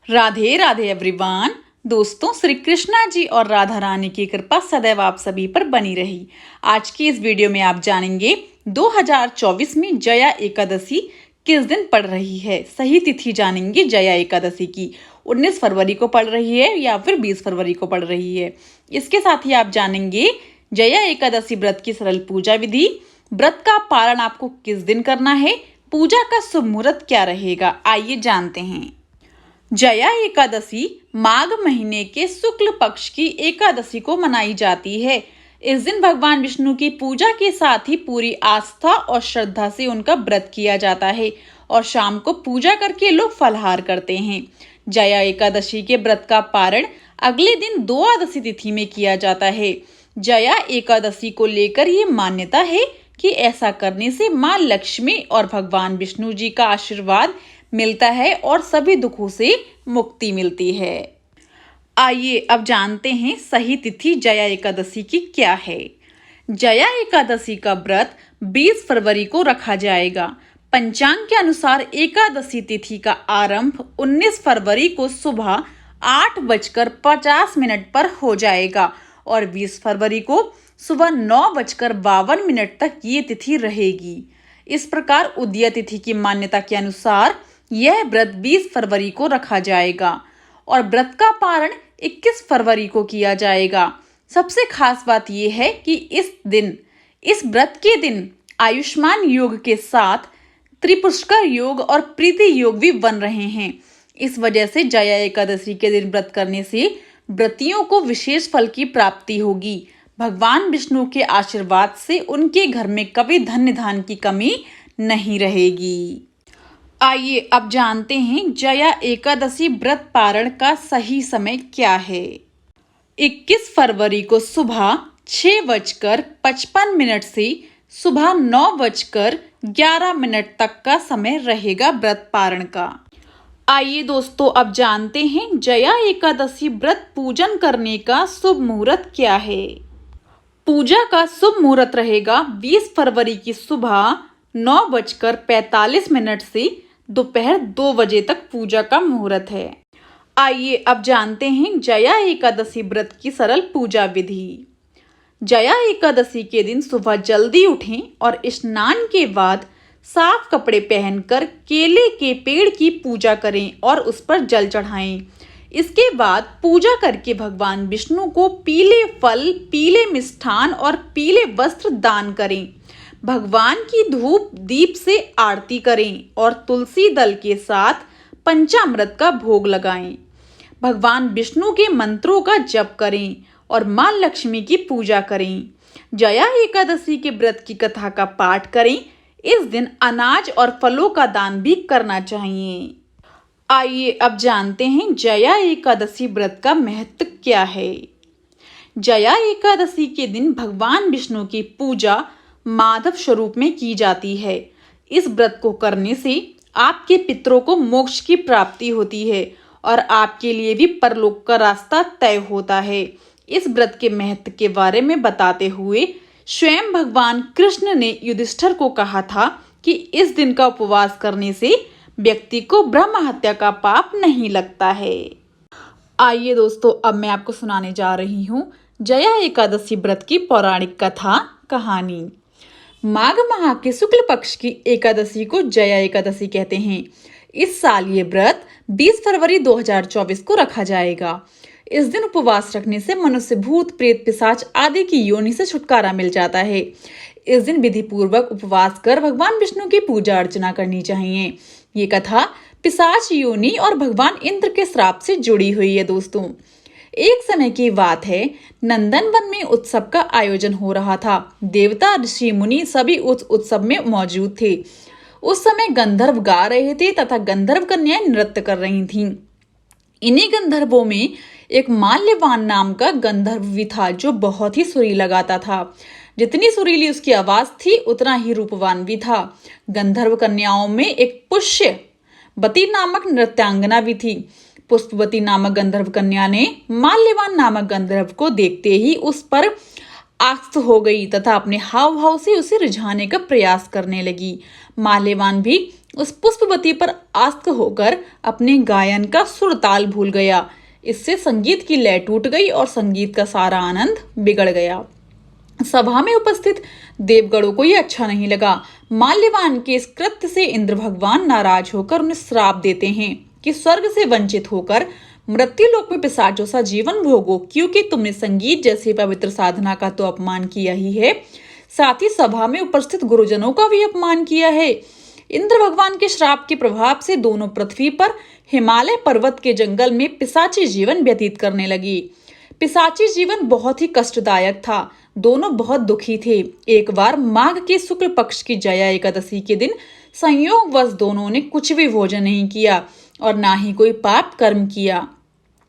Radhe Radhe everyone. दोस्तों, श्री कृष्णा जी और राधा रानी की कृपा सदैव आप सभी पर बनी रही। आज की इस वीडियो में आप जानेंगे 2024 में जया एकादशी किस दिन पड़ रही है। सही तिथि जानेंगे जया एकादशी की 19 फरवरी को पड़ रही है या फिर 20 फरवरी को पड़ रही है। इसके साथ ही आप जानेंगे जया एकादशी व्रत की सरल पूजा विधि, व्रत का पारण आपको किस दिन करना है, पूजा का शुभ मुहूर्त क्या रहेगा। आइए जानते हैं। जया एकादशी माघ महीने के शुक्ल पक्ष की एकादशी को मनाई जाती है। इस दिन भगवान विष्णु की पूजा के साथ ही पूरी आस्था और श्रद्धा से उनका व्रत किया जाता है और शाम को पूजा करके लोग फलाहार करते हैं। जया एकादशी के व्रत का पारण अगले दिन द्वादशी तिथि में किया जाता है। जया एकादशी को लेकर ये मान्यता है कि ऐसा करने से मां लक्ष्मी और भगवान विष्णु जी का आशीर्वाद मिलता है और सभी दुखों से मुक्ति मिलती है। आइए अब जानते हैं सही तिथि जया एकादशी की क्या है। जया एकादशी का व्रत 20 फरवरी को रखा जाएगा। पंचांग के अनुसार एकादशी तिथि का आरंभ 19 फरवरी को सुबह 8:50 पर हो जाएगा और 20 फरवरी को सुबह 9:52 तक ये तिथि रहेगी। इस प्रकार उदय तिथि की मान्यता के अनुसार यह व्रत 20 फरवरी को रखा जाएगा और व्रत का पारण 21 फरवरी को किया जाएगा। सबसे खास बात यह है कि इस व्रत के दिन आयुष्मान योग के साथ त्रिपुष्कर योग और प्रीति योग भी बन रहे हैं। इस वजह से जया एकादशी के दिन व्रत करने से व्रतियों को विशेष फल की प्राप्ति होगी। भगवान विष्णु के आशीर्वाद से उनके घर में कभी धन धान्य की कमी नहीं रहेगी। आइए अब जानते हैं जया एकादशी व्रत पारण का सही समय क्या है। 21 फरवरी को सुबह 6:55 से सुबह 9:11 तक का समय रहेगा व्रत पारण का। आइए दोस्तों अब जानते हैं जया एकादशी व्रत पूजन करने का शुभ मुहूर्त क्या है। पूजा का शुभ मुहूर्त रहेगा 20 फरवरी की सुबह 9:45 से दोपहर 2 बजे तक पूजा का मुहूर्त है। आइए अब जानते हैं जया एकादशी व्रत की सरल पूजा विधि। जया एकादशी के दिन सुबह जल्दी उठें और स्नान के बाद साफ कपड़े पहनकर केले के पेड़ की पूजा करें और उस पर जल चढ़ाएं। इसके बाद पूजा करके भगवान विष्णु को पीले फल, पीले मिष्ठान और पीले वस्त्र दान करें। भगवान की धूप दीप से आरती करें और तुलसी दल के साथ पंचामृत का भोग लगाएं। भगवान विष्णु के मंत्रों का जप करें और मां लक्ष्मी की पूजा करें। जया एकादशी के व्रत की कथा का पाठ करें। इस दिन अनाज और फलों का दान भी करना चाहिए। आइए अब जानते हैं जया एकादशी व्रत का महत्व क्या है। जया एकादशी के दिन भगवान विष्णु की पूजा माधव स्वरूप में की जाती है। इस व्रत को करने से आपके पितरों को मोक्ष की प्राप्ति होती है और आपके लिए भी परलोक का रास्ता तय होता है। इस व्रत के महत्व के बारे में बताते हुए स्वयं भगवान कृष्ण ने युधिष्ठिर को कहा था कि इस दिन का उपवास करने से व्यक्ति को ब्रह्म हत्या का पाप नहीं लगता है। आइए दोस्तों अब मैं आपको सुनाने जा रही हूँ जया एकादशी व्रत की पौराणिक कथा कहानी। माघ माह के शुक्ल पक्ष की एकादशी को जया एकादशी कहते हैं। इस साल ये व्रत 20 फरवरी 2024 को रखा जाएगा। इस दिन उपवास रखने से मनुष्य भूत प्रेत पिशाच आदि की योनि से छुटकारा मिल जाता है। इस दिन विधि पूर्वक उपवास कर भगवान विष्णु की पूजा अर्चना करनी चाहिए। ये कथा पिशाच योनि और भगवान इंद्र के श्राप से जुड़ी हुई है। दोस्तों, एक समय की बात है, नंदनवन में उत्सव का आयोजन हो रहा था। देवता ऋषि मुनि सभी उस उत्सव में मौजूद थे। उस समय गंधर्व गा रहे थे तथा गंधर्व कन्याएं नृत्य कर रही थीं। इन्हीं गंधर्वों में एक माल्यवान नाम का गंधर्व भी था जो बहुत ही सुरीला गाता था। जितनी सुरीली उसकी आवाज थी उतना ही रूपवान भी था। गंधर्व कन्याओं में एक पुष्यवती नामक नृत्यांगना भी थी। पुष्पवती नामक गंधर्व कन्या ने माल्यवान नामक गंधर्व को देखते ही उस पर आसक्त हो गई तथा अपने हाव भाव से उसे रिझाने का प्रयास करने लगी। माल्यवान भी उस पुष्पवती पर आस्थ होकर अपने गायन का सुर ताल भूल गया। इससे संगीत की लय टूट गई और संगीत का सारा आनंद बिगड़ गया। सभा में उपस्थित देवगणों को यह अच्छा नहीं लगा। माल्यवान के इस कृत्य से इंद्र भगवान नाराज होकर उन्हें श्राप देते हैं कि स्वर्ग से वंचित होकर मृत्युलोक में पिशाचों सा जीवन भोगो, क्योंकि तुमने संगीत जैसी पवित्र साधना का तो अपमान किया ही है, साथ ही सभा में उपस्थित गुरुजनों का भी अपमान किया है। इंद्र भगवान के श्राप के प्रभाव से दोनों पृथ्वी पर हिमालय पर्वत के जंगल में पिशाची जीवन व्यतीत करने लगी। पिशाची जीवन बहुत ही कष्टदायक था। दोनों बहुत दुखी थे। एक बार माघ के शुक्ल पक्ष की जया एकादशी के दिन संयोगवश दोनों ने कुछ भी भोजन नहीं किया और ना ही कोई पाप कर्म किया।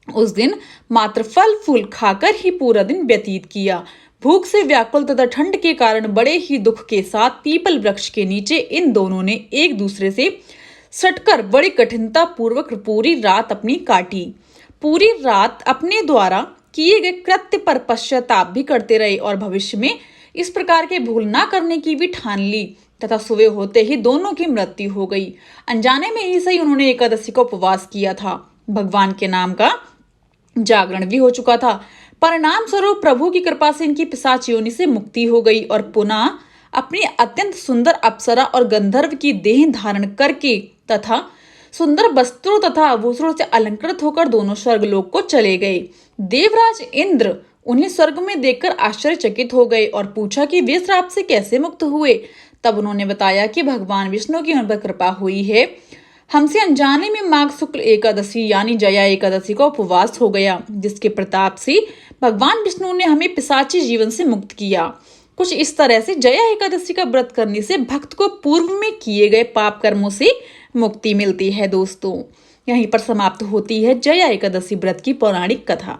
उस दिन मात्र फल फूल खाकर ही पूरा दिन व्यतीत किया। भूख से व्याकुल तथा ठंड के कारण बड़े ही दुख के साथ पीपल वृक्ष के नीचे इन दोनों ने एक दूसरे से सटकर बड़ी कठिनता पूर्वक पूरी रात अपनी काटी। पूरी रात अपने द्वारा किए गए कृत्य पर पश्चाताप भी करते रहे और भविष्य में इस प्रकार के भूल ना करने की भी ठान ली तथा सुबह होते ही दोनों की मृत्यु हो गई। अनजाने में ही सही उन्होंने एकादशी का उपवास किया था। भगवान के नाम का जागरण भी हो चुका था। परिणाम स्वरूप प्रभु की कृपा से इनकी पिशाच योनि से मुक्ति हो गई और पुनः अपनी अत्यंत सुंदर अप्सरा और गंधर्व की देह धारण करके तथा सुंदर वस्त्रों तथा आभूषणों से अलंकृत होकर दोनों स्वर्गलोक को चले गए। देवराज इंद्र उन्हें स्वर्ग में देखकर आश्चर्यचकित हो गए और पूछा कि वे श्राप से कैसे मुक्त हुए। तब उन्होंने बताया कि भगवान विष्णु की उन पर कृपा हुई है। हमसे अनजाने में माघ शुक्ल एकादशी यानी जया एकादशी का उपवास हो गया, जिसके प्रताप से भगवान विष्णु ने हमें पिशाची जीवन से मुक्त किया। कुछ इस तरह से जया एकादशी का व्रत करने से भक्त को पूर्व में किए गए पाप कर्मों से मुक्ति मिलती है। दोस्तों, यहीं पर समाप्त होती है जया एकादशी व्रत की पौराणिक कथा।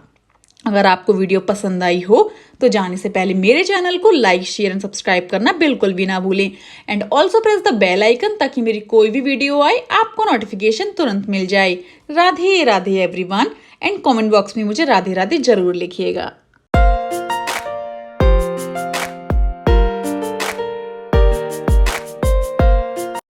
अगर आपको वीडियो पसंद आई हो तो जाने से पहले मेरे चैनल को लाइक शेयर एंड सब्सक्राइब करना बिल्कुल भी ना भूलें and also press the bell icon ताकि मेरी कोई भी वीडियो आए आपको नोटिफिकेशन तुरंत मिल जाए। Radhe Radhe everyone and comment box में मुझे राधे राधे जरूर लिखिएगा।